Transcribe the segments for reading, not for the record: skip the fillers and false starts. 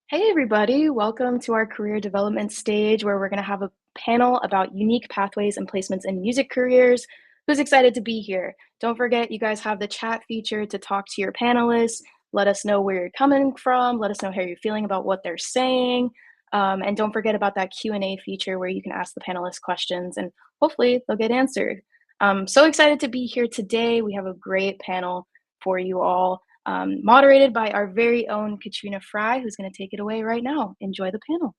Hey, everybody. Welcome to our career development stage where we're going to have a panel about unique pathways and placements in music careers. Who's excited to be here? Don't forget, you guys have the chat feature to talk to your panelists. Let us know where you're coming from. Let us know how you're feeling about what they're saying. And don't forget about that Q&A feature where you can ask the panelists questions and hopefully they'll get answered. So excited to be here today. We have a great panel for you all, moderated by our very own Katrina Frye, who's going to take it away right now. Enjoy the panel.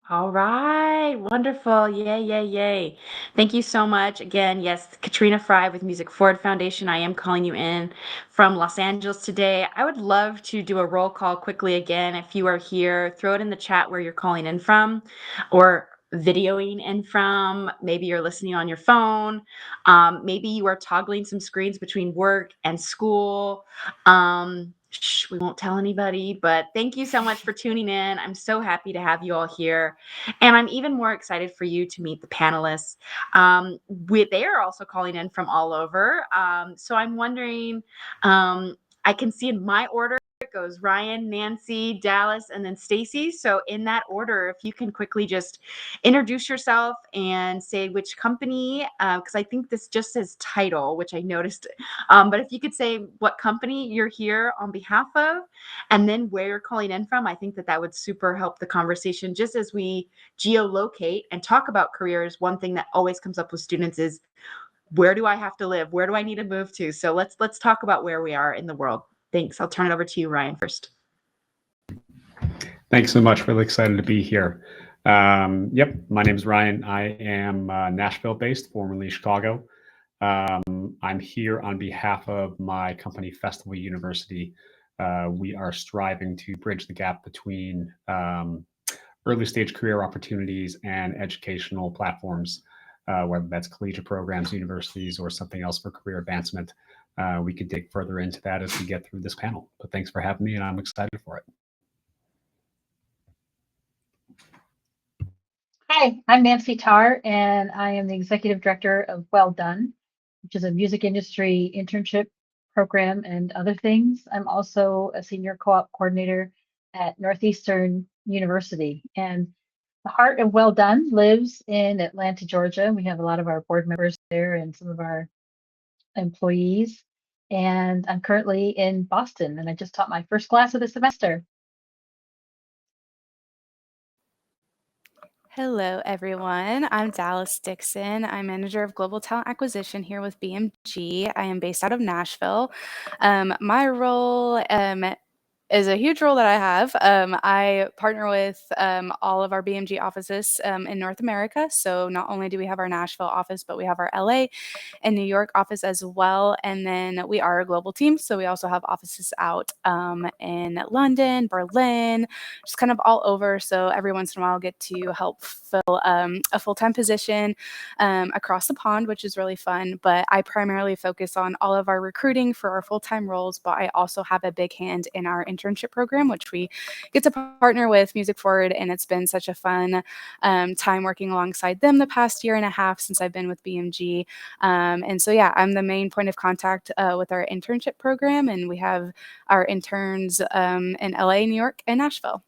All right, wonderful. Yay, yay, yay. Thank you so much. Again, yes, Katrina Frye with Music Forward Foundation. I am calling you in from Los Angeles today. I would love to do a roll call quickly again. If you are here, throw it in the chat where you're calling in from or videoing in from. Maybe you're listening on your phone. Maybe you are toggling some screens between work and school. We won't tell anybody, but thank you so much for tuning in. I'm so happy to have you all here. And I'm even more excited for you to meet the panelists. They are also calling in from all over. So I'm wondering, I can see in my order, it goes Ryan, Nancy, Dallas, and then Staci. So in that order, if you can quickly just introduce yourself and say which company, because I think this just says title, which I noticed. But if you could say what company you're here on behalf of, and then where you're calling in from, I think that would super help the conversation. Just as we geolocate and talk about careers, one thing that always comes up with students is, where do I have to live? Where do I need to move to? So let's talk about where we are in the world. Thanks. I'll turn it over to you, Ryan, first. Thanks so much. Really excited to be here. Yep, my name is Ryan. I am Nashville-based, formerly Chicago. I'm here on behalf of my company, Festival University. We are striving to bridge the gap between early stage career opportunities and educational platforms, whether that's collegiate programs, universities, or something else for career advancement. We could dig further into that as we get through this panel. But thanks for having me, and I'm excited for it. Hi, I'm Nancy Tarr, and I am the executive director of Dunn, which is a music industry internship program and other things. I'm also a senior co-op coordinator at Northeastern University. And the heart of Dunn lives in Atlanta, Georgia. We have a lot of our board members there and some of our employees. And I'm currently in Boston, and I just taught my first class of the semester. Hello, everyone. I'm Dallas Dixon. I'm Manager of Global Talent Acquisition here with BMG. I am based out of Nashville. My role is a huge role that I have. I partner with all of our BMG offices in North America. So not only do we have our Nashville office, but we have our LA and New York office as well. And then we are a global team. So we also have offices out in London, Berlin, just kind of all over. So every once in a while, I get to help fill a full-time position across the pond, which is really fun. But I primarily focus on all of our recruiting for our full-time roles, but I also have a big hand in our internship program, which we get to partner with Music Forward, and it's been such a fun time working alongside them the past year and a half since I've been with BMG. And so, yeah, I'm the main point of contact with our internship program, and we have our interns in LA, New York, and Nashville.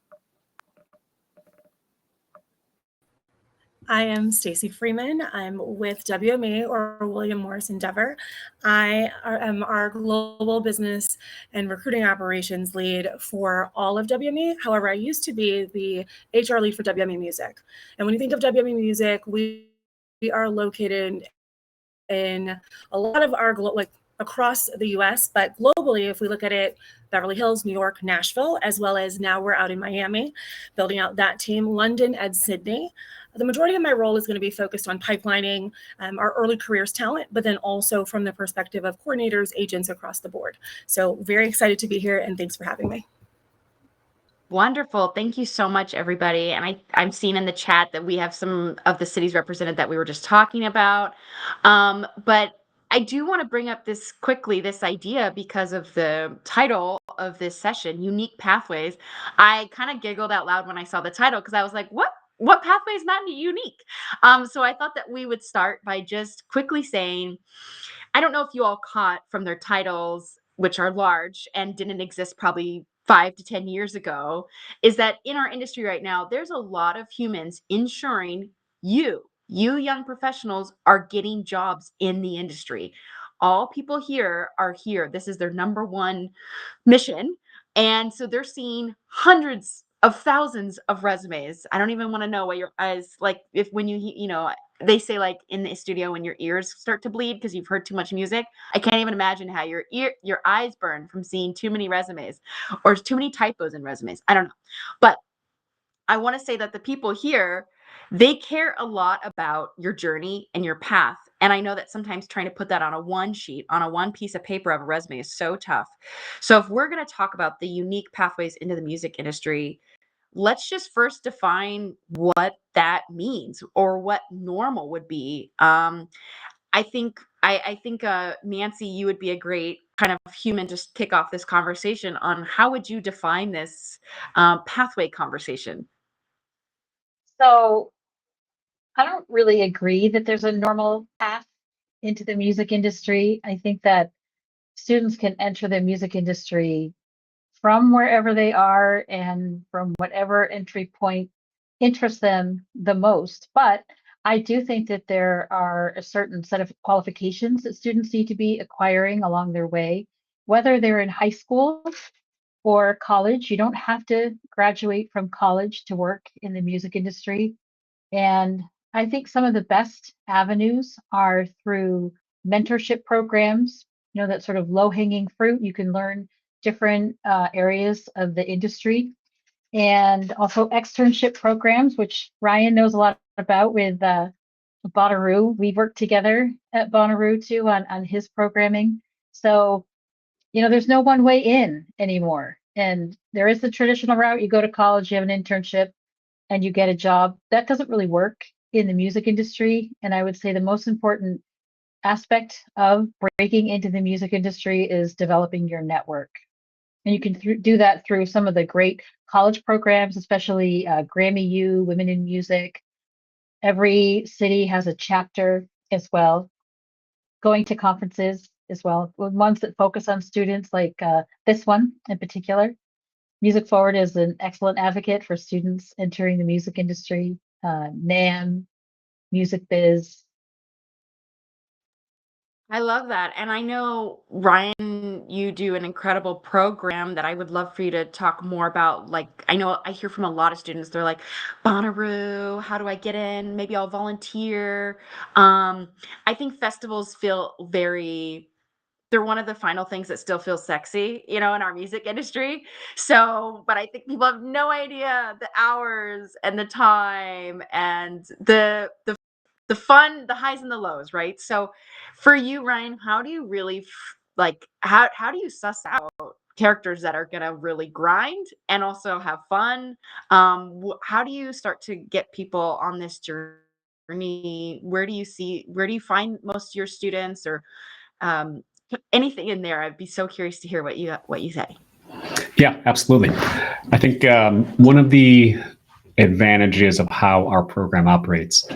I am Staci Freeman. I'm with WME, or William Morris Endeavor. I am our global business and recruiting operations lead for all of WME. However, I used to be the HR lead for WME Music. And when you think of WME Music, we are located in a lot of our across the US, but globally, if we look at it, Beverly Hills, New York, Nashville, as well as now we're out in Miami, building out that team, London and Sydney. The majority of my role is going to be focused on pipelining our early careers talent, but then also from the perspective of coordinators, agents across the board. So very excited to be here, and thanks for having me. Wonderful. Thank you so much, everybody. And I'm seeing in the chat that we have some of the cities represented that we were just talking about. But I do want to bring up this idea because of the title of this session, Unique Pathways. I kind of giggled out loud when I saw the title because I was like, what what pathway is not unique? So I thought that we would start by just quickly saying, I don't know if you all caught from their titles, which are large and didn't exist probably 5 to 10 years ago, is that in our industry right now, there's a lot of humans ensuring you young professionals are getting jobs in the industry. All people here are here. This is their number one mission. And so they're seeing hundreds of thousands of resumes. I don't even want to know what your eyes like if when you know, they say like in the studio when your ears start to bleed because you've heard too much music. I can't even imagine how your eyes burn from seeing too many resumes or too many typos in resumes. I don't know. But I want to say that the people here, they care a lot about your journey and your path. And I know that sometimes trying to put that on a one sheet, on a one piece of paper of a resume is so tough. So if we're going to talk about the unique pathways into the music industry, let's just first define what that means or what normal would be. I think Nancy, you would be a great kind of human to kick off this conversation on how would you define this pathway conversation? So I don't really agree that there's a normal path into the music industry. I think that students can enter the music industry from wherever they are and from whatever entry point interests them the most. But I do think that there are a certain set of qualifications that students need to be acquiring along their way, whether they're in high school or college. You don't have to graduate from college to work in the music industry. And I think some of the best avenues are through mentorship programs, that sort of low hanging fruit. You can learn different areas of the industry, and also externship programs, which Ryan knows a lot about with Bonnaroo. We worked together at Bonnaroo too on his programming. So, there's no one way in anymore. And there is the traditional route. You go to college, you have an internship, and you get a job. That doesn't really work in the music industry. And I would say the most important aspect of breaking into the music industry is developing your network. And you can do that through some of the great college programs, especially Grammy U, Women in Music. Every city has a chapter as well. Going to conferences as well, ones that focus on students, like this one in particular. Music Forward is an excellent advocate for students entering the music industry. NAM, Music Biz. I love that. And I know, Ryan, you do an incredible program that I would love for you to talk more about. Like, I know I hear from a lot of students, they're like, Bonnaroo, how do I get in? Maybe I'll volunteer. I think festivals feel they're one of the final things that still feels sexy, in our music industry. So, but I think people have no idea the hours and the time and the fun, the highs and the lows, right? So for you, Ryan, how do you really like how do you suss out characters that are going to really grind and also have fun? How do you start to get people on this journey? Where do you find most of your students or um, anything in there? I'd be so curious to hear what you say. Yeah, absolutely. I think one of the advantages of how our program operates,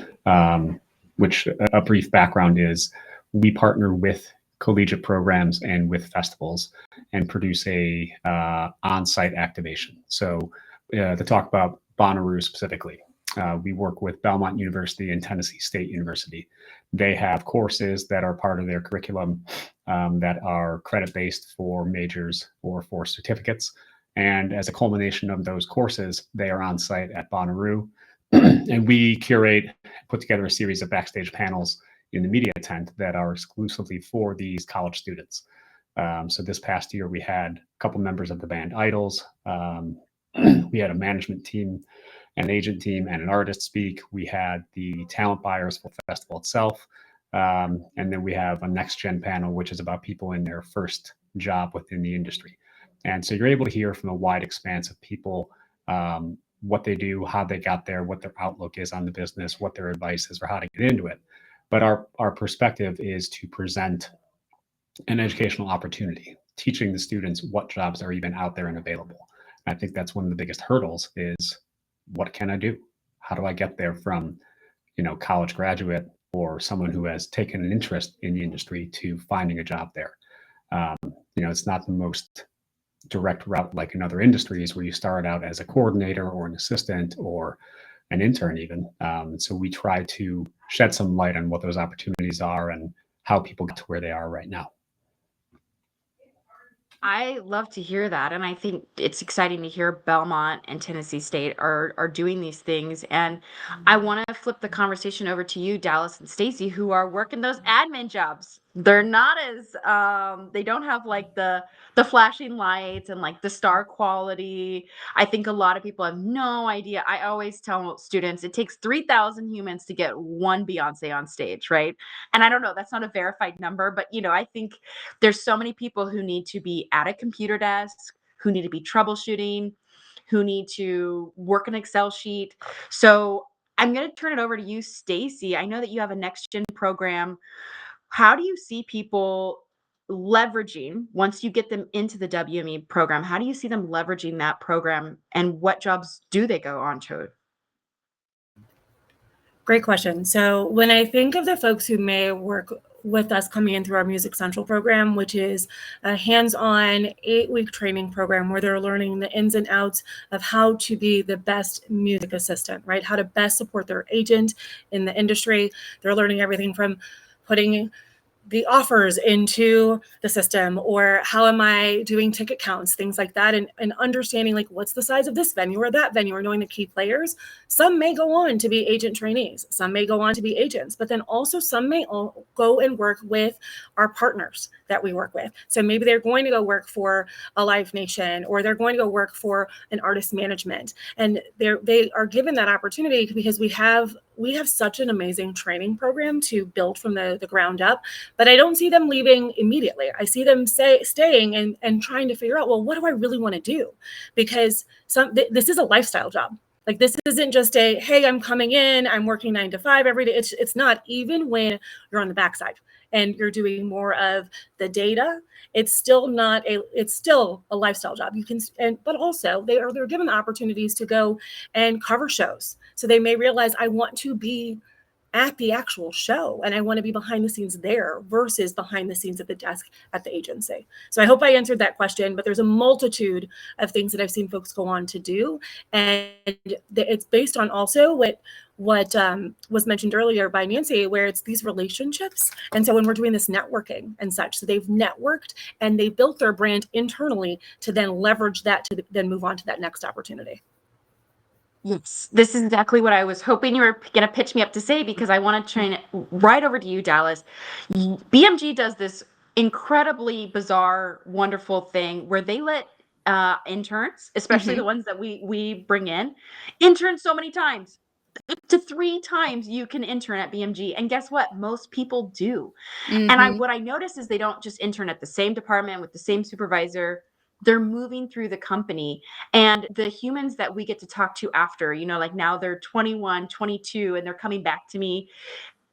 which a brief background is, we partner with collegiate programs and with festivals and produce a on-site activation. So to talk about Bonnaroo specifically, we work with Belmont University and Tennessee State University. They have courses that are part of their curriculum that are credit-based for majors or for certificates. And as a culmination of those courses, they are on site at Bonnaroo. And we put together a series of backstage panels in the media tent that are exclusively for these college students. So this past year, we had a couple members of the band Idols. We had a management team, an agent team, and an artist speak. We had the talent buyers for the festival itself. And then we have a next gen panel, which is about people in their first job within the industry. And so you're able to hear from a wide expanse of people what they do, how they got there, what their outlook is on the business, what their advice is for how to get into it. But our perspective is to present an educational opportunity, teaching the students what jobs are even out there and available. I think that's one of the biggest hurdles is, what can I do? How do I get there from, college graduate or someone who has taken an interest in the industry to finding a job there? It's not the most direct route like in other industries where you start out as a coordinator or an assistant or an intern even. So we try to shed some light on what those opportunities are and how people get to where they are right now. I love to hear that, and I think it's exciting to hear Belmont and Tennessee State are doing these things. And I want to flip the conversation over to you, Dallas and Staci, who are working those admin jobs. They're not as they don't have like the flashing lights and like the star quality. I think a lot of people have no idea. I always tell students it takes 3,000 humans to get one Beyonce on stage, right? And I don't know, that's not a verified number, but I think there's so many people who need to be at a computer desk, who need to be troubleshooting, who need to work an Excel sheet. So I'm going to turn it over to you, Staci. I know that you have a next gen program. How do you see people leveraging once you get them into the WME program? How do you see them leveraging that program, and what jobs do they go on to? Great question. So when I think of the folks who may work with us coming in through our Music Central program, which is a hands-on 8-week training program where they're learning the ins and outs of how to be the best music assistant, right? How to best support their agent in the industry. They're learning everything from putting the offers into the system, or how am I doing ticket counts, things like that, and understanding like what's the size of this venue or that venue, or knowing the key players. Some may go on to be agent trainees, some may go on to be agents, but then also some may go and work with our partners that we work with. So maybe they're going to go work for a Live Nation, or they're going to go work for an artist management, and they are given that opportunity because we have such an amazing training program to build from the ground up. But I don't see them leaving immediately. I see them staying and trying to figure out, well, what do I really want to do? Because this is a lifestyle job. Like, this isn't just a, hey, I'm coming in, I'm working 9 to 5 every day. It's not. Even when you're on the backside and you're doing more of the data, it's still a lifestyle job. But also they're given the opportunities to go and cover shows. So they may realize, I want to be at the actual show and I want to be behind the scenes there versus behind the scenes at the desk at the agency. So I hope I answered that question, but there's a multitude of things that I've seen folks go on to do. And it's based on also what was mentioned earlier by Nancy, where it's these relationships. And so when we're doing this networking and such, so they've networked and they built their brand internally to then leverage that to then move on to that next opportunity. Yes, this is exactly what I was hoping you were going to pitch me up to say, because I want to train it right over to you, Dallas. BMG does this incredibly bizarre, wonderful thing where they let interns, especially the ones that we bring in, intern so many times. To 3 times you can intern at BMG, and guess what? Most people do. And what I notice is they don't just intern at the same department with the same supervisor. They're moving through the company, and the humans that we get to talk to after, like now they're 21, 22, and they're coming back to me.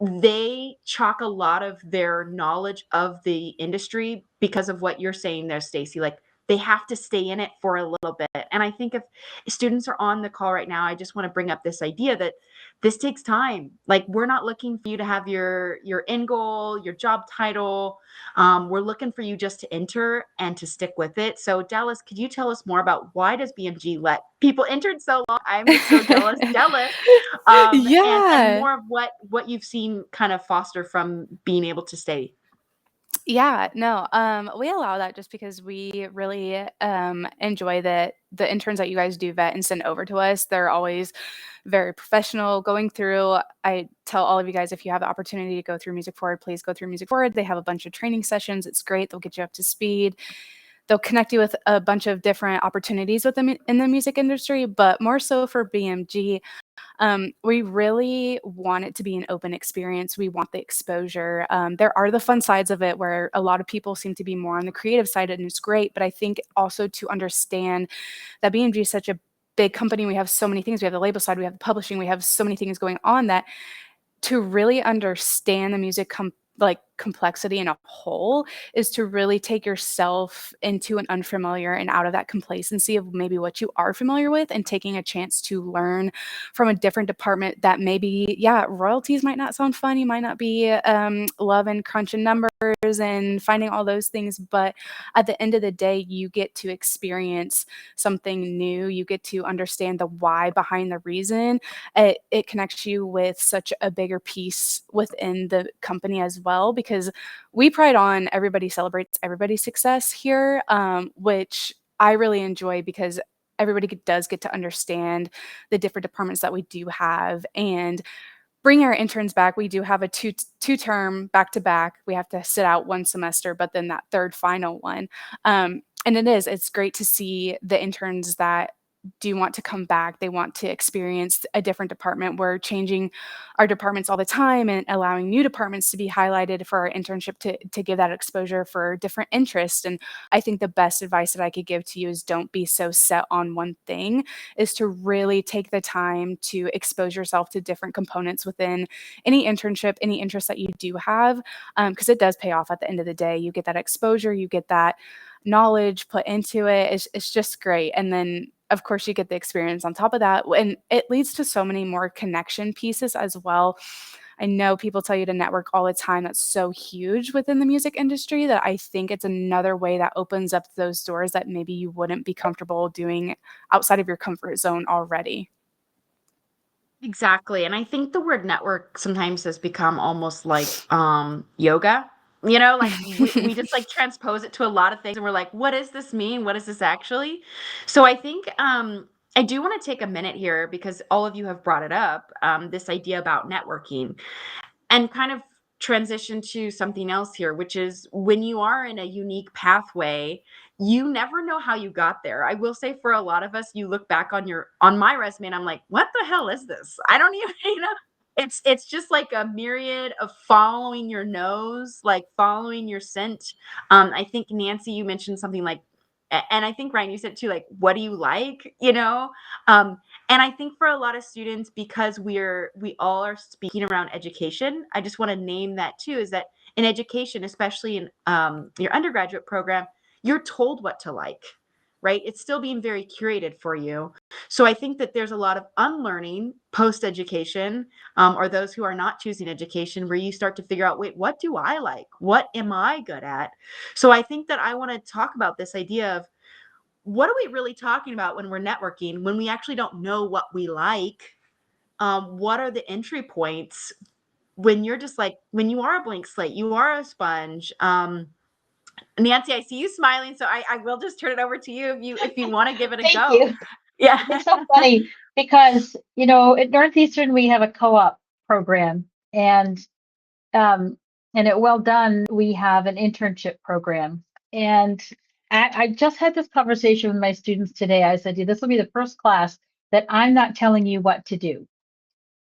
They chalk a lot of their knowledge of the industry because of what you're saying there, Staci. Like, they have to stay in it for a little bit. And I think if students are on the call right now, I just want to bring up this idea that this takes time. Like, we're not looking for you to have your end goal, your job title. We're looking for you just to enter and to stick with it. So Dallas, could you tell us more about why does BMG let people intern so long? I'm just so jealous. And more of what you've seen kind of foster from being able to stay. Yeah, no, we allow that just because we really enjoy that the interns that you guys do vet and send over to us. They're always very professional going through. I tell all of you guys, if you have the opportunity to go through Music Forward, please go through Music Forward. They have a bunch of training sessions. It's great. They'll get you up to speed. They'll connect you with a bunch of different opportunities with them in the music industry, but more so for BMG. We really want it to be an open experience. We want the exposure. There are the fun sides of it where a lot of people seem to be more on the creative side, and it's great. But I think also to understand that BMG is such a big company, we have so many things. We have the label side, we have the publishing, we have so many things going on, that to really understand the music complexity in a whole is to really take yourself into an unfamiliar and out of that complacency of maybe what you are familiar with and taking a chance to learn from a different department that maybe, yeah, royalties might not sound fun. You might not be loving crunching numbers and finding all those things. But at the end of the day, you get to experience something new. You get to understand the why behind the reason. It connects you with such a bigger piece within the company as well, because we pride on everybody celebrates everybody's success here, which I really enjoy because everybody does get to understand the different departments that we do have and bring our interns back. We do have a two-term back-to-back. We have to sit out one semester, but then that third final one. And it's great to see the interns that do want to come back. They want to experience a different department. We're changing our departments all the time and allowing new departments to be highlighted for our internship to give that exposure for different interests. And I think the best advice that I could give to you is don't be so set on one thing, is to really take the time to expose yourself to different components within any internship, any interest that you do have, because it does pay off at the end of the day. You get that exposure, you get that knowledge put into it. It's just great. And then of course you get the experience on top of that, and it leads to so many more connection pieces as well. I know people tell you to network all the time. That's so huge within the music industry that I think it's another way that opens up those doors that maybe you wouldn't be comfortable doing outside of your comfort zone already. Exactly. And I think the word network sometimes has become almost like yoga. You know, like we just like transpose it to a lot of things and we're like, what does this mean? What is this actually? So I think I do want to take a minute here because all of you have brought it up, this idea about networking, and kind of transition to something else here, which is when you are in a unique pathway, you never know how you got there. I will say for a lot of us, you look back on my resume and I'm like, what the hell is this? I don't even, it's just like a myriad of following your nose, like following your scent. I think Nancy, you mentioned something like, and I think Ryan, you said too, like, what do you like? And I think for a lot of students, because we all are speaking around education, I just want to name that too, is that in education, especially in your undergraduate program, you're told what to like, right? It's still being very curated for you. So I think that there's a lot of unlearning post-education, or those who are not choosing education, where you start to figure out, wait, what do I like? What am I good at? So I think that I want to talk about this idea of, what are we really talking about when we're networking, when we actually don't know what we like? What are the entry points when you're just like, when you are a blank slate, you are a sponge? Nancy, I see you smiling, so I will just turn it over to you if you want to give it a Thank go. you. Yeah. It's so funny because, at Northeastern, we have a co-op program, and at Well Done, we have an internship program. And I just had this conversation with my students today. I said, this will be the first class that I'm not telling you what to do.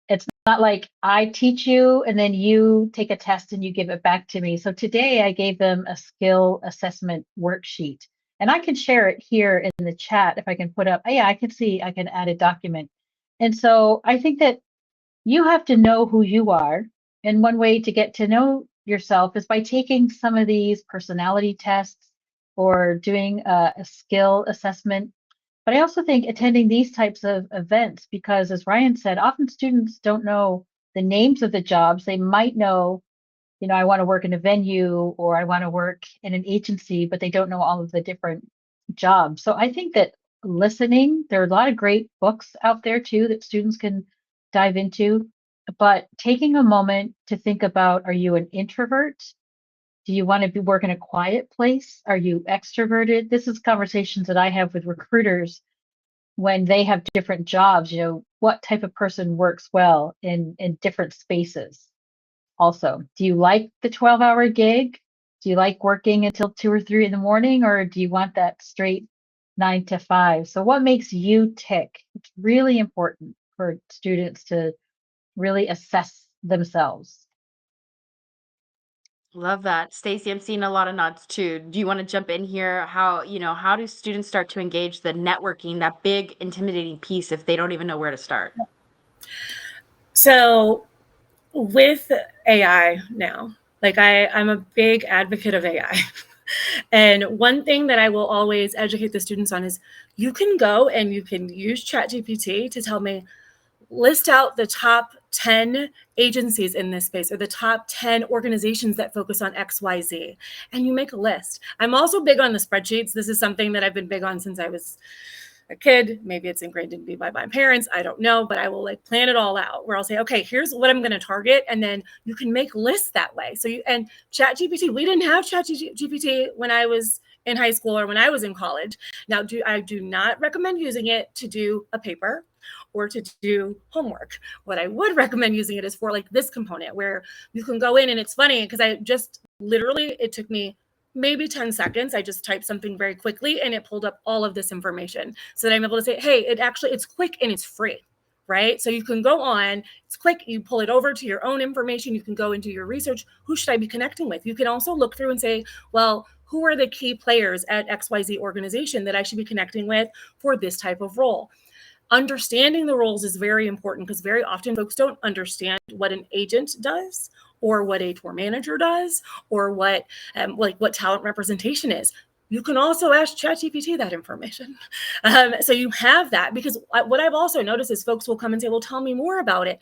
It's not like I teach you and then you take a test and you give it back to me. So today I gave them a skill assessment worksheet, and I can share it here in the chat if I can put up. Oh, yeah, I can see I can add a document. And so I think that you have to know who you are. And one way to get to know yourself is by taking some of these personality tests or doing a skill assessment. But I also think attending these types of events, because as Ryan said, often students don't know the names of the jobs. They might know, I want to work in a venue or I want to work in an agency, but they don't know all of the different jobs. So I think that listening, there are a lot of great books out there too that students can dive into, but taking a moment to think about, are you an introvert? Do you want to work in a quiet place? Are you extroverted? This is conversations that I have with recruiters when they have different jobs. What type of person works well in different spaces? Also, do you like the 12-hour gig? Do you like working until 2 or 3 in the morning, or do you want that straight 9 to 5? So what makes you tick? It's really important for students to really assess themselves. Love that. Staci, I'm seeing a lot of nods too. Do you want to jump in here? How do students start to engage the networking, that big intimidating piece, if they don't even know where to start? So with AI now, Like I'm a big advocate of AI. And one thing that I will always educate the students on is you can go and you can use ChatGPT to tell me, list out the top 10 agencies in this space or the top 10 organizations that focus on XYZ. And you make a list. I'm also big on the spreadsheets. This is something that I've been big on since I was a kid. Maybe it's ingrained in me by my parents. I don't know, but I will like plan it all out where I'll say, okay, here's what I'm going to target. And then you can make lists that way. So and ChatGPT, we didn't have ChatGPT when I was in high school or when I was in college. Now, I do not recommend using it to do a paper or to do homework. What I would recommend using it is for like this component where you can go in, and it's funny because I just literally, it took me maybe 10 seconds. I just typed something very quickly and it pulled up all of this information so that I'm able to say, hey, it's quick and it's free, right? So you can go on, it's quick, you pull it over to your own information, you can go into your research. Who should I be connecting with? You can also look through and say, well, who are the key players at XYZ organization that I should be connecting with for this type of role? Understanding the roles is very important because very often folks don't understand what an agent does or what a tour manager does or what talent representation is. You can also ask ChatGPT that information. So you have that, because what I've also noticed is folks will come and say, well, tell me more about it.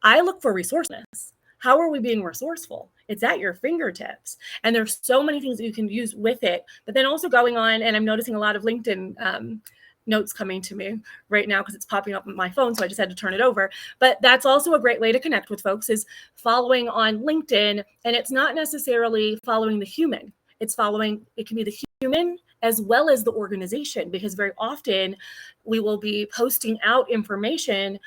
I look for resourcefulness. How are we being resourceful? It's at your fingertips. And there's so many things that you can use with it. But then also going on, and I'm noticing a lot of LinkedIn notes coming to me right now because it's popping up on my phone, so I just had to turn it over. But that's also a great way to connect with folks, is following on LinkedIn. And it's not necessarily following the human. It can be the human as well as the organization, because very often we will be posting out information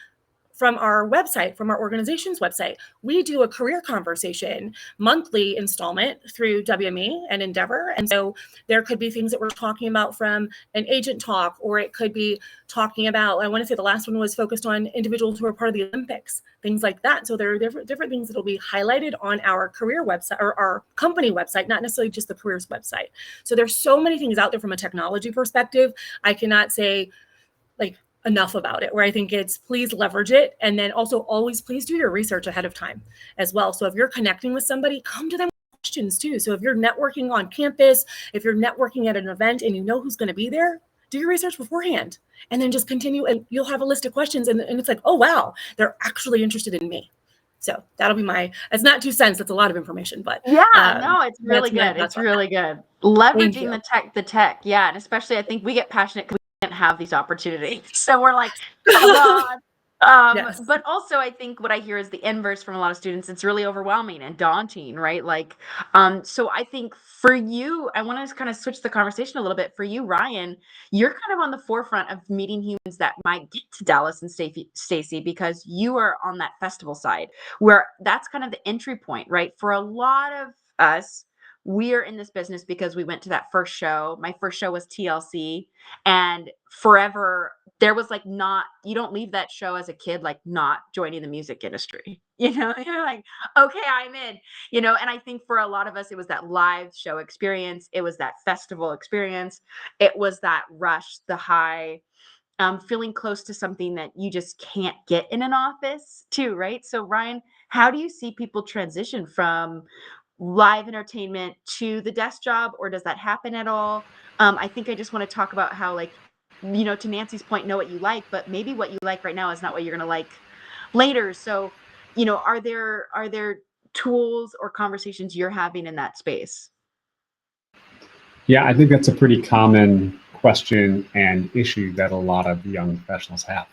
from our website, from our organization's website. We do a career conversation monthly installment through WME and Endeavor. And so there could be things that we're talking about from an agent talk, or it could be talking about, I want to say the last one was focused on individuals who are part of the Olympics, things like that. So there are different things that will be highlighted on our career website or our company website, not necessarily just the careers website. So there's so many things out there from a technology perspective. I cannot say like enough about it, where I think it's please leverage it. And then also always please do your research ahead of time as well. So if you're connecting with somebody, come to them with questions too. So if you're networking on campus, if you're networking at an event and you know who's going to be there, do your research beforehand and then just continue, and you'll have a list of questions, and it's like, oh wow, they're actually interested in me. So that'll be it's not 2 cents. That's a lot of information, but yeah, no, it's really good. It's really good. Leveraging the tech. Yeah. And especially I think we get passionate because we can't have these opportunities. So we're like, come on. Yes. But also I think what I hear is the inverse from a lot of students. It's really overwhelming and daunting, right? Like, so I think for you, I want to kind of switch the conversation a little bit. For you, Ryan, you're kind of on the forefront of meeting humans that might get to Dallas and Staci, because you are on that festival side, where that's kind of the entry point, right? For a lot of us, we're in this business because we went to that first show. My first show was TLC, and forever there was like, you don't leave that show as a kid like not joining the music industry. You're like, okay, I'm in, and I think for a lot of us, it was that live show experience. It was that festival experience. It was that rush, the high, feeling close to something that you just can't get in an office too, right? So Ryan, how do you see people transition from live entertainment to the desk job, or does that happen at all? I think I just want to talk about how, like, to Nancy's point, know what you like, but maybe what you like right now is not what you're going to like later. So, are there tools or conversations you're having in that space? Yeah, I think that's a pretty common question and issue that a lot of young professionals have.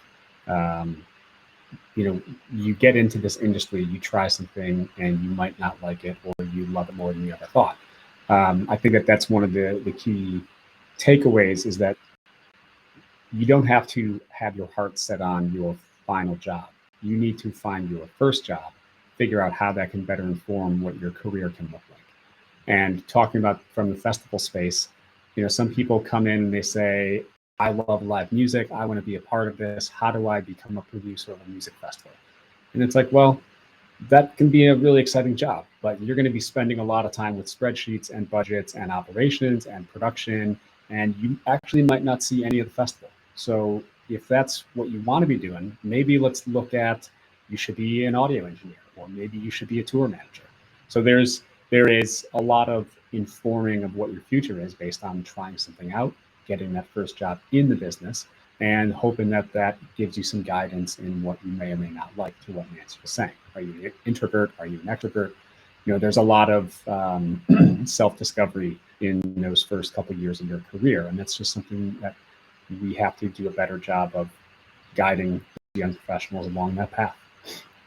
You get into this industry, you try something, and you might not like it, or you love it more than you ever thought. I think that's one of the key takeaways, is that you don't have to have your heart set on your final job. You need to find your first job, figure out how that can better inform what your career can look like. And talking about from the festival space, some people come in and they say, I love live music. I want to be a part of this. How do I become a producer of a music festival? And it's like, well, that can be a really exciting job, but you're going to be spending a lot of time with spreadsheets and budgets and operations and production, and you actually might not see any of the festival. So if that's what you want to be doing, maybe let's look at, you should be an audio engineer, or maybe you should be a tour manager. So there's there is a lot of informing of what your future is based on trying something out, getting that first job in the business, and hoping that that gives you some guidance in what you may or may not like, to what Nancy was saying. Are you an introvert? Are you an extrovert? There's a lot of self-discovery in those first couple of years of your career, and that's just something that we have to do a better job of guiding young professionals along that path.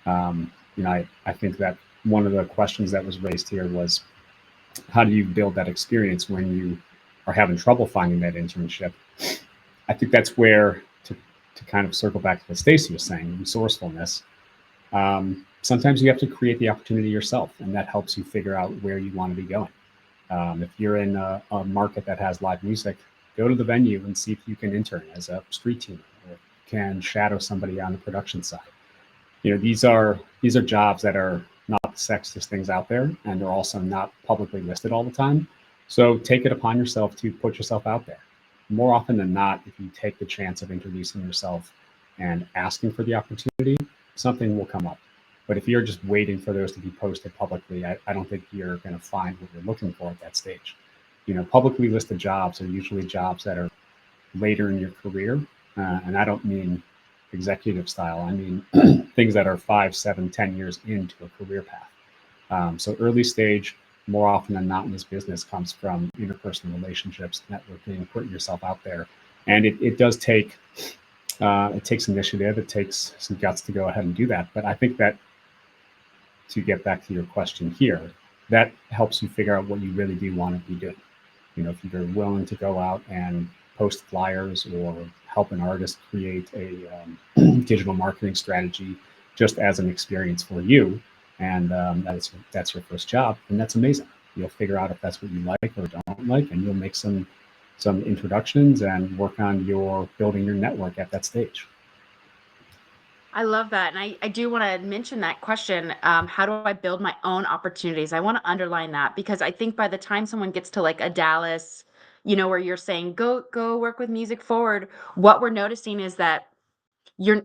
I think that one of the questions that was raised here was, how do you build that experience when you are having trouble finding that internship? I think that's where, to kind of circle back to what Staci was saying, resourcefulness. Sometimes you have to create the opportunity yourself, and that helps you figure out where you want to be going. If you're in a market that has live music, go to the venue and see if you can intern as a street teamer, or can shadow somebody on the production side. These are jobs that are not the sexiest things out there, and they're also not publicly listed all the time. So take it upon yourself to put yourself out there. More often than not, if you take the chance of introducing yourself and asking for the opportunity, something will come up. But if you're just waiting for those to be posted publicly, I don't think you're going to find what you're looking for at that stage. Publicly listed jobs are usually jobs that are later in your career. And I don't mean executive style. I mean things that are 5, 7, 10 years into a career path. So early stage, more often than not in this business, comes from interpersonal relationships, networking, putting yourself out there. And it does take, it takes initiative. It takes some guts to go ahead and do that. But I think that, to get back to your question here, that helps you figure out what you really do want to be doing. If you're willing to go out and post flyers or help an artist create a digital marketing strategy just as an experience for you, and that's your first job, and that's amazing. You'll figure out if that's what you like or don't like, and you'll make some introductions and work on building your network at that stage. I love that. And I do want to mention that question. How do I build my own opportunities? I want to underline that, because I think by the time someone gets to like a Dallas, where you're saying, go work with Music Forward, what we're noticing is that you're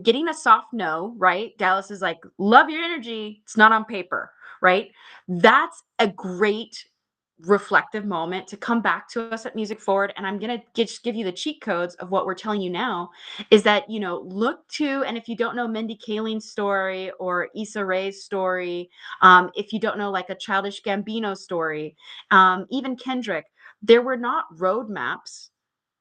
getting a soft no, right? Dallas is like, love your energy. It's not on paper, right? That's a great reflective moment to come back to us at Music Forward. And I'm going to just give you the cheat codes of what we're telling you now, is that, look to, and if you don't know Mindy Kaling's story or Issa Rae's story, if you don't know like a Childish Gambino story, even Kendrick, there were not roadmaps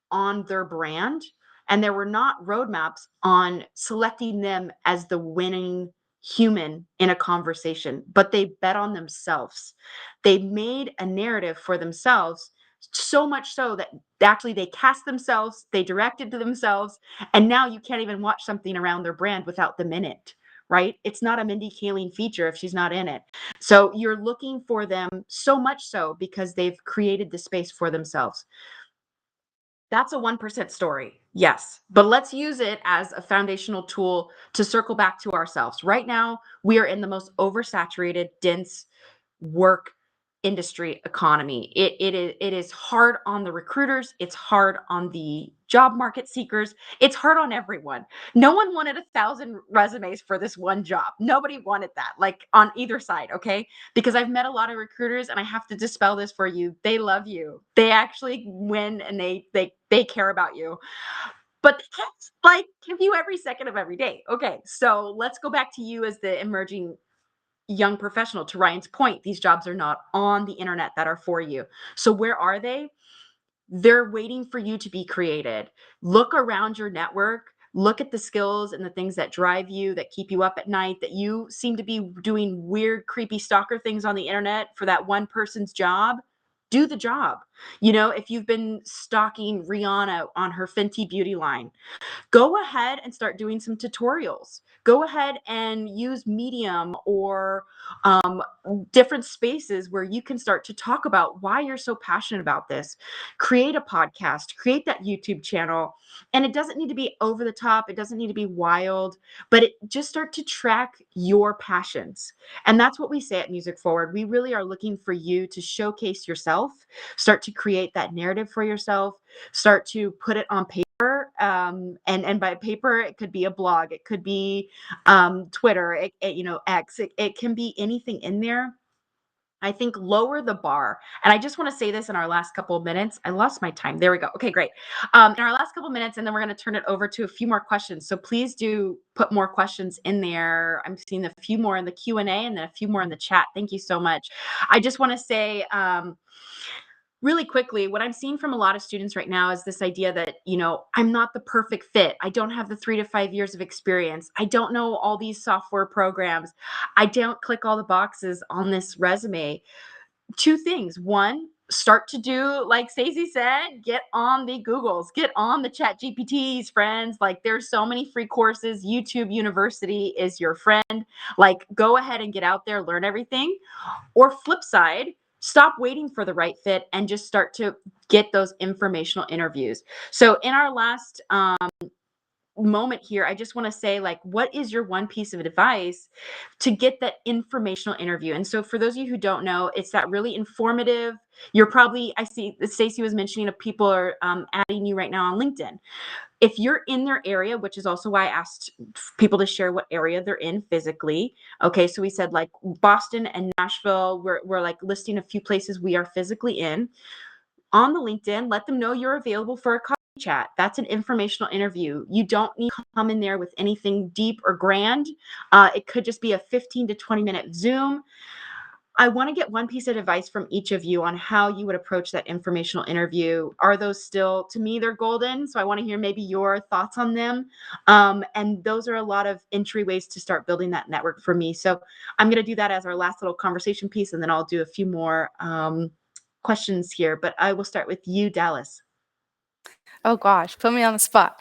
on their brand, and there were not roadmaps on selecting them as the winning human in a conversation, but they bet on themselves. They made a narrative for themselves, so much so that actually they cast themselves, they directed to themselves, and now you can't even watch something around their brand without them in it, right? It's not a Mindy Kaling feature if she's not in it. So you're looking for them so much so because they've created the space for themselves. That's a 1% story. Yes. But let's use it as a foundational tool to circle back to ourselves. Right now, we are in the most oversaturated, dense work industry economy. It is hard on the recruiters. It's hard on the job market seekers. It's hard on everyone. No one wanted 1,000 resumes for this one job. Nobody wanted that, like on either side. Okay. Because I've met a lot of recruiters, and I have to dispel this for you. They love you. They actually win, and they care about you. But they can't like give you every second of every day. Okay. So let's go back to you as the emerging young professional. To Ryan's point, these jobs are not on the internet that are for you. So where are they? They're waiting for you to be created. Look around your network. Look at the skills and the things that drive you, that keep you up at night, that you seem to be doing weird, creepy stalker things on the internet for that one person's job. Do the job. If you've been stalking Rihanna on her Fenty beauty line, go ahead and start doing some tutorials. Go ahead and use Medium or different spaces where you can start to talk about why you're so passionate about this. Create a podcast, create that YouTube channel. And it doesn't need to be over the top. It doesn't need to be wild, but just start to track your passions. And that's what we say at Music Forward. We really are looking for you to showcase yourself, start to create that narrative for yourself, start to put it on paper. And by paper, it could be a blog, it could be Twitter, X, it can be anything in there. I think lower the bar. And I just want to say this in our last couple of minutes. I lost my time. There we go. Okay, great. In our last couple of minutes, and then we're going to turn it over to a few more questions. So please do put more questions in there. I'm seeing a few more in the Q&A and then a few more in the chat. Thank you so much. I just want to say, really quickly, what I'm seeing from a lot of students right now is this idea that, I'm not the perfect fit. I don't have the 3 to 5 years of experience. I don't know all these software programs. I don't click all the boxes on this resume. 2 things. One, start to do, like Staci said, get on the Googles, get on the Chat GPTs, friends. Like, there's so many free courses. YouTube University is your friend. Like, go ahead and get out there, learn everything. Or flip side, stop waiting for the right fit and just start to get those informational interviews. So in our last moment here, I just want to say, like, what is your one piece of advice to get that informational interview? And so for those of you who don't know, it's that really informative. I see Staci was mentioning that people are adding you right now on LinkedIn. If you're in their area, which is also why I asked people to share what area they're in physically. Okay, so we said like Boston and Nashville, we're like listing a few places we are physically in. On the LinkedIn, let them know you're available for a coffee chat. That's an informational interview. You don't need to come in there with anything deep or grand. It could just be a 15 to 20-minute Zoom. I want to get one piece of advice from each of you on how you would approach that informational interview. Are those still, to me, they're golden. So I want to hear maybe your thoughts on them. And those are a lot of entryways to start building that network for me. So I'm going to do that as our last little conversation piece, and then I'll do a few more questions here. But I will start with you, Dallas. Oh gosh, put me on the spot.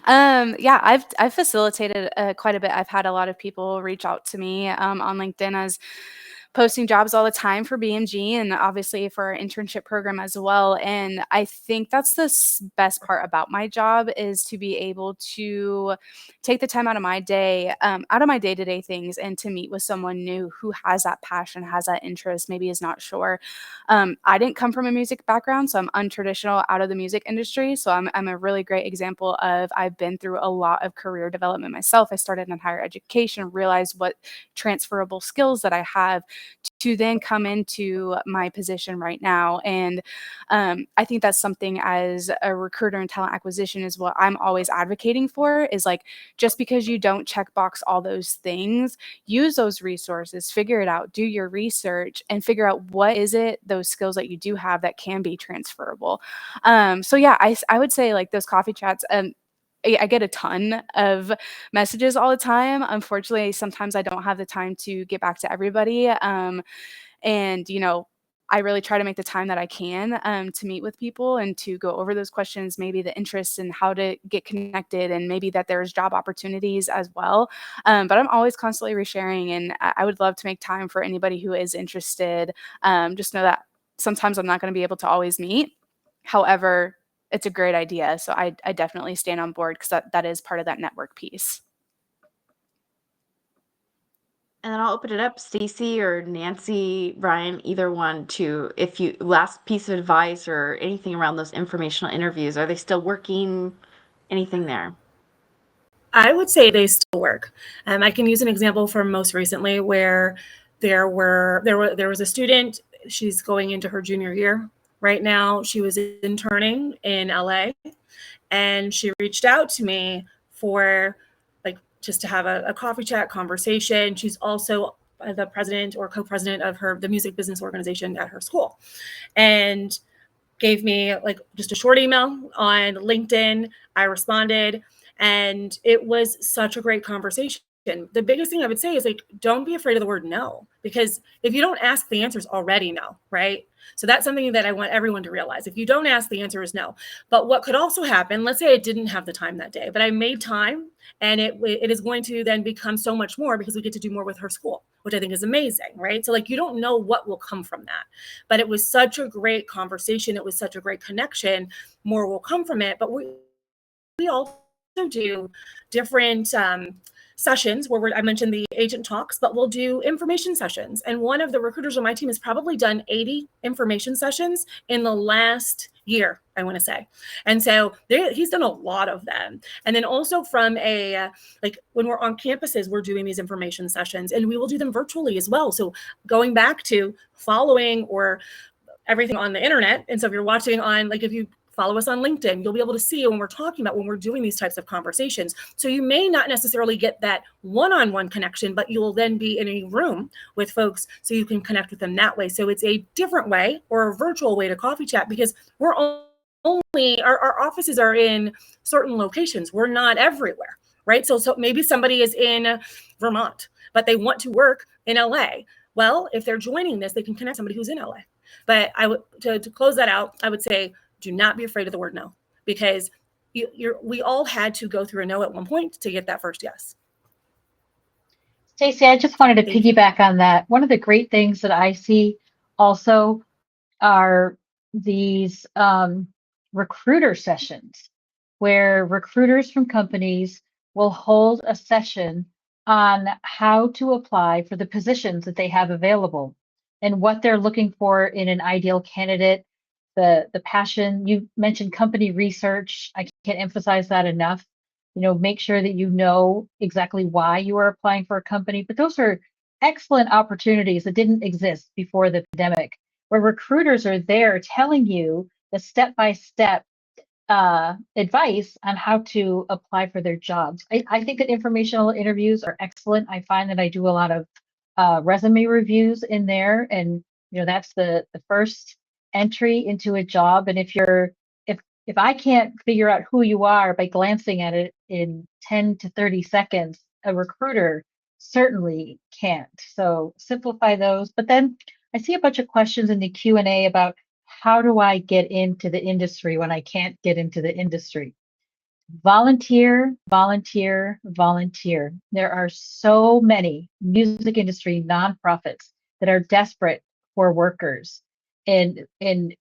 Yeah, I've facilitated quite a bit. I've had a lot of people reach out to me on LinkedIn as posting jobs all the time for BMG and obviously for our internship program as well. And I think that's the best part about my job is to be able to take the time out of my day, out of my day-to-day things, and to meet with someone new who has that passion, has that interest, maybe is not sure. I didn't come from a music background, so I'm untraditional out of the music industry. So I'm a really great example of I've been through a lot of career development myself. I started in higher education, realized what transferable skills that I have to then come into my position right now. And I think that's something as a recruiter and talent acquisition is what I'm always advocating for is like, just because you don't check box all those things, use those resources, figure it out, do your research and figure out what is it, those skills that you do have that can be transferable. So yeah, I would say like those coffee chats, I get a ton of messages all the time. Unfortunately, sometimes I don't have the time to get back to everybody. And, I really try to make the time that I can to meet with people and to go over those questions, maybe the interests and how to get connected and maybe that there's job opportunities as well. But I'm always constantly resharing and I would love to make time for anybody who is interested. Just know that sometimes I'm not going to be able to always meet. However, it's a great idea. So I definitely stand on board because that is part of that network piece. And then I'll open it up, Staci or Nancy, Ryan, either one, to if you last piece of advice or anything around those informational interviews. Are they still working? Anything there? I would say they still work. I can use an example from most recently where there was a student. She's going into her junior year right now. She was interning in LA, and she reached out to me for like just to have a coffee chat conversation. She's also the president or co-president of the music business organization at her school, and gave me like just a short email on LinkedIn. I responded, and it was such a great conversation. The biggest thing I would say is like, don't be afraid of the word no, because if you don't ask, the answer is already no, right? So that's something that I want everyone to realize. If you don't ask, the answer is no. But what could also happen, let's say I didn't have the time that day, but I made time, and it is going to then become so much more because we get to do more with her school, which I think is amazing, right? So like, you don't know what will come from that, but it was such a great conversation. It was such a great connection. More will come from it, but we also do different sessions where I mentioned the agent talks, but we'll do information sessions. And one of the recruiters on my team has probably done 80 information sessions in the last year, I want to say. And so he's done a lot of them. And then also from like when we're on campuses, we're doing these information sessions, and we will do them virtually as well. So going back to following or everything on the internet. And so if you're watching on, like if you follow us on LinkedIn, you'll be able to see when we're talking about when we're doing these types of conversations. So you may not necessarily get that one-on-one connection, but you'll then be in a room with folks so you can connect with them that way. So it's a different way or a virtual way to coffee chat, because we're only, our offices are in certain locations. We're not everywhere, right? So maybe somebody is in Vermont, but they want to work in LA. Well, if they're joining this, they can connect somebody who's in LA. But I would, to close that out, I would say, do not be afraid of the word no, because we all had to go through a no at one point to get that first yes. Staci, I just wanted to piggyback on that. One of the great things that I see also are these recruiter sessions, where recruiters from companies will hold a session on how to apply for the positions that they have available and what they're looking for in an ideal candidate. The passion, you mentioned company research. I can't emphasize that enough. Make sure that you know exactly why you are applying for a company. But those are excellent opportunities that didn't exist before the pandemic, where recruiters are there telling you the step-by-step advice on how to apply for their jobs. I think that informational interviews are excellent. I find that I do a lot of resume reviews in there, and that's the first entry into a job. And if I can't figure out who you are by glancing at it in 10 to 30 seconds, a recruiter certainly can't. So simplify those. But then I see a bunch of questions in the Q&A about how do I get into the industry when I can't get into the industry? Volunteer, volunteer, volunteer. There are so many music industry nonprofits that are desperate for workers and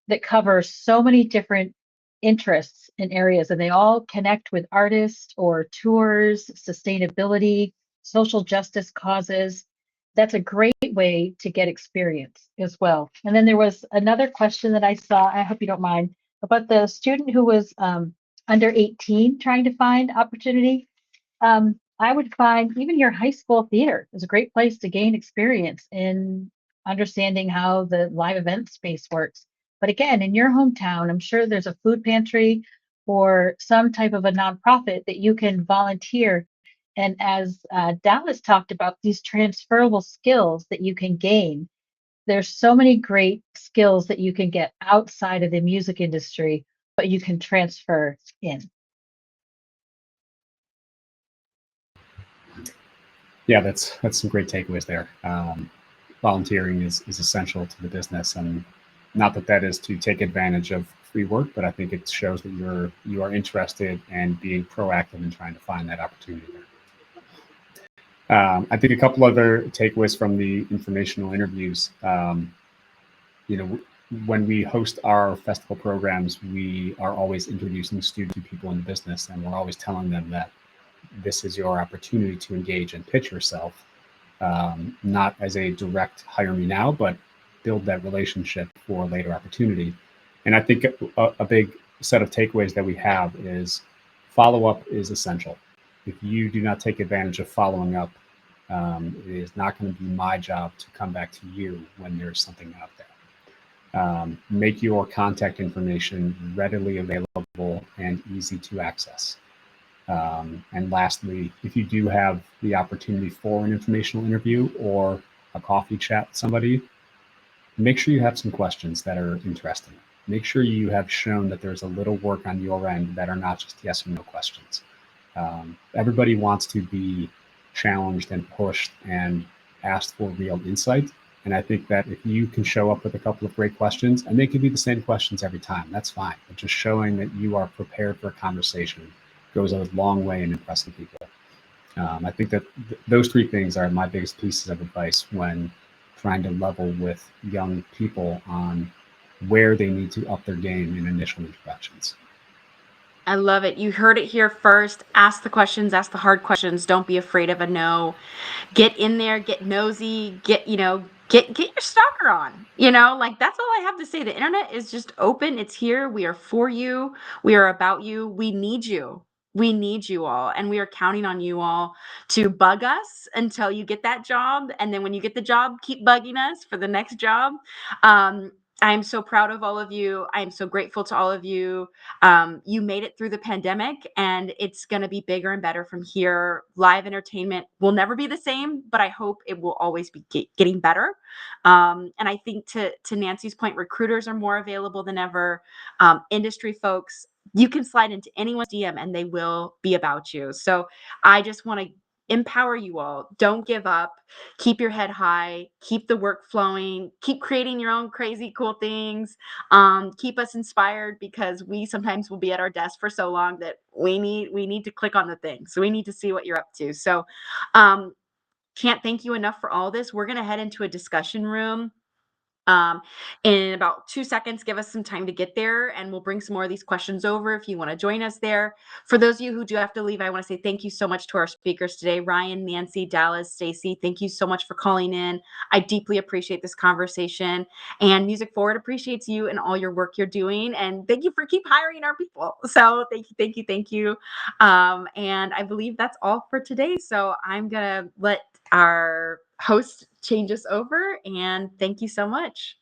that cover so many different interests and areas, and they all connect with artists or tours, sustainability, social justice causes. That's a great way to get experience as well. And then there was another question that I saw, I hope you don't mind, about the student who was under 18 trying to find opportunity. I would find even your high school theater is a great place to gain experience in understanding how the live event space works. But again, in your hometown, I'm sure there's a food pantry or some type of a nonprofit that you can volunteer. And as Dallas talked about, these transferable skills that you can gain, there's so many great skills that you can get outside of the music industry, but you can transfer in. Yeah, that's some great takeaways there. Volunteering is essential to the business, and not that is to take advantage of free work, but I think it shows that you are interested and being proactive in trying to find that opportunity there. I think a couple other takeaways from the informational interviews. When we host our festival programs, we are always introducing students to people in the business, and we're always telling them that this is your opportunity to engage and pitch yourself, not as a direct hire me now, but build that relationship for later opportunity. And I think a big set of takeaways that we have is follow-up is essential. If you do not take advantage of following up, it is not going to be my job to come back to you when there's something out there. Make your contact information readily available and easy to access. And lastly, if you do have the opportunity for an informational interview or a coffee chat with somebody, make sure you have some questions that are interesting. Make sure you have shown that there's a little work on your end that are not just yes or no questions. Everybody wants to be challenged and pushed and asked for real insight. And I think that if you can show up with a couple of great questions, and they can be the same questions every time, that's fine. But just showing that you are prepared for a conversation goes a long way in impressing people. I think that those three things are my biggest pieces of advice when trying to level with young people on where they need to up their game in initial introductions. I love it. You heard it here first. Ask the questions, ask the hard questions. Don't be afraid of a no. Get in there, get nosy, get your stalker on. Like that's all I have to say. The internet is just open. It's here. We are for you. We are about you. We need you. We need you all, and we are counting on you all to bug us until you get that job. And then when you get the job, keep bugging us for the next job. I am so proud of all of you. I am so grateful to all of you. You made it through the pandemic, and it's going to be bigger and better from here. Live entertainment will never be the same, but I hope it will always be getting better. And I think to Nancy's point, recruiters are more available than ever. Industry folks, you can slide into anyone's DM and they will be about you. So I just want to empower you all. Don't give up. Keep your head high. Keep the work flowing. Keep creating your own crazy, cool things. Keep us inspired, because we sometimes will be at our desk for so long that we need to click on the thing. So we need to see what you're up to. So can't thank you enough for all this. We're going to head into a discussion room. In about 2 seconds, give us some time to get there, and we'll bring some more of these questions over if you want to join us there. For those of you who do have to leave, I want to say thank you so much to our speakers today, Ryan, Nancy, Dallas, Staci. Thank you so much for calling in. I deeply appreciate this conversation, and Music Forward appreciates you and all your work you're doing. And thank you for keep hiring our people. So thank you. And I believe that's all for today. So I'm gonna let our host change us over, and thank you so much.